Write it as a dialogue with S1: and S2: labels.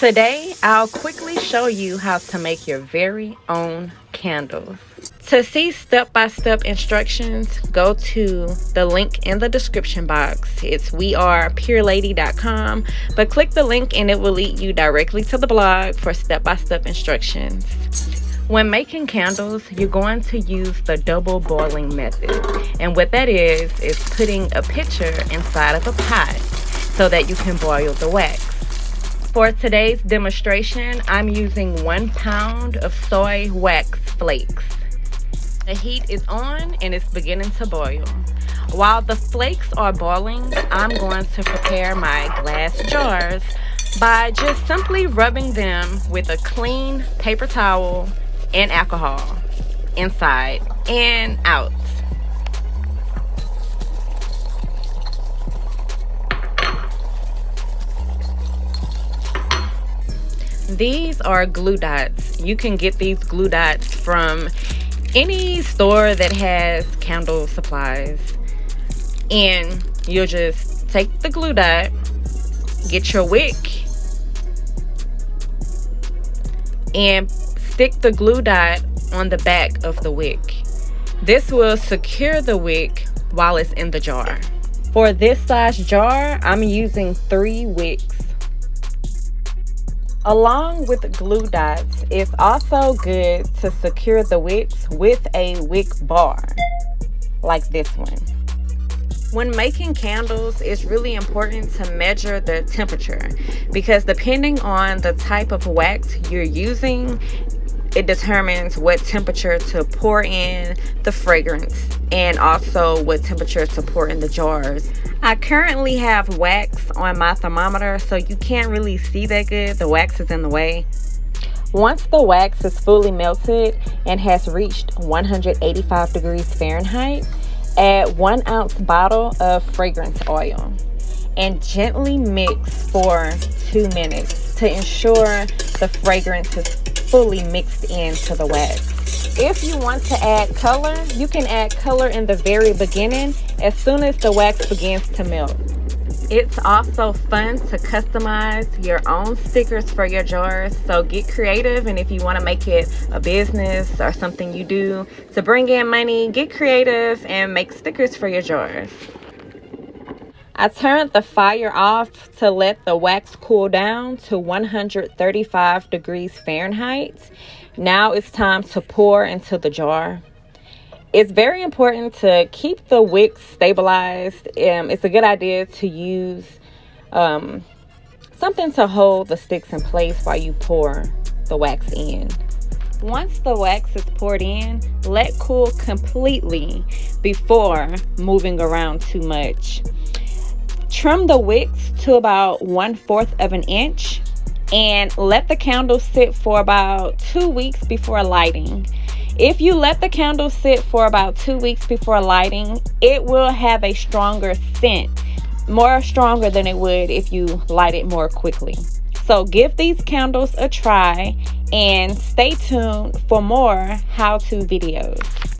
S1: Today, I'll quickly show you how to make your very own candles. To see step-by-step instructions, go to the link in the description box. It's wearepurelady.com, but click the link and it will lead you directly to the blog for step-by-step instructions. When making candles, you're going to use the double boiling method. And what that is putting a pitcher inside of a pot so that you can boil the wax. For today's demonstration, I'm using 1 pound of soy wax flakes. The heat is on and it's beginning to boil. While the flakes are boiling, I'm going to prepare my glass jars by just simply rubbing them with a clean paper towel and alcohol inside and out. These are glue dots. You can get these glue dots from any store that has candle supplies. And you'll just take the glue dot, get your wick, and stick the glue dot on the back of the wick. This will secure the wick while it's in the jar. For this size jar, I'm using 3 wicks. Along with glue dots, it's also good to secure the wicks with a wick bar, like this one. When making candles, it's really important to measure the temperature because depending on the type of wax you're using, it determines what temperature to pour in the fragrance and also what temperature to pour in the jars. I currently have wax on my thermometer, so you can't really see that good. The wax is in the way. Once the wax is fully melted and has reached 185 degrees Fahrenheit, add 1 ounce bottle of fragrance oil and gently mix for 2 minutes to ensure the fragrance is fully mixed into the wax. If you want to add color, you can add color in the very beginning as soon as the wax begins to melt. It's also fun to customize your own stickers for your jars, so get creative. And if you want to make it a business or something you do to bring in money, get creative and make stickers for your jars. I turned the fire off to let the wax cool down to 135 degrees Fahrenheit. Now it's time to pour into the jar. It's very important to keep the wick stabilized. It's a good idea to use something to hold the sticks in place while you pour the wax in. Once the wax is poured in, let cool completely before moving around too much. Trim the wicks to about 1/4 of an inch and let the candle sit for about 2 weeks before lighting. If you let the candle sit for about 2 weeks before lighting, it will have a stronger scent, more stronger than it would if you light it more quickly. So give these candles a try and stay tuned for more how-to videos.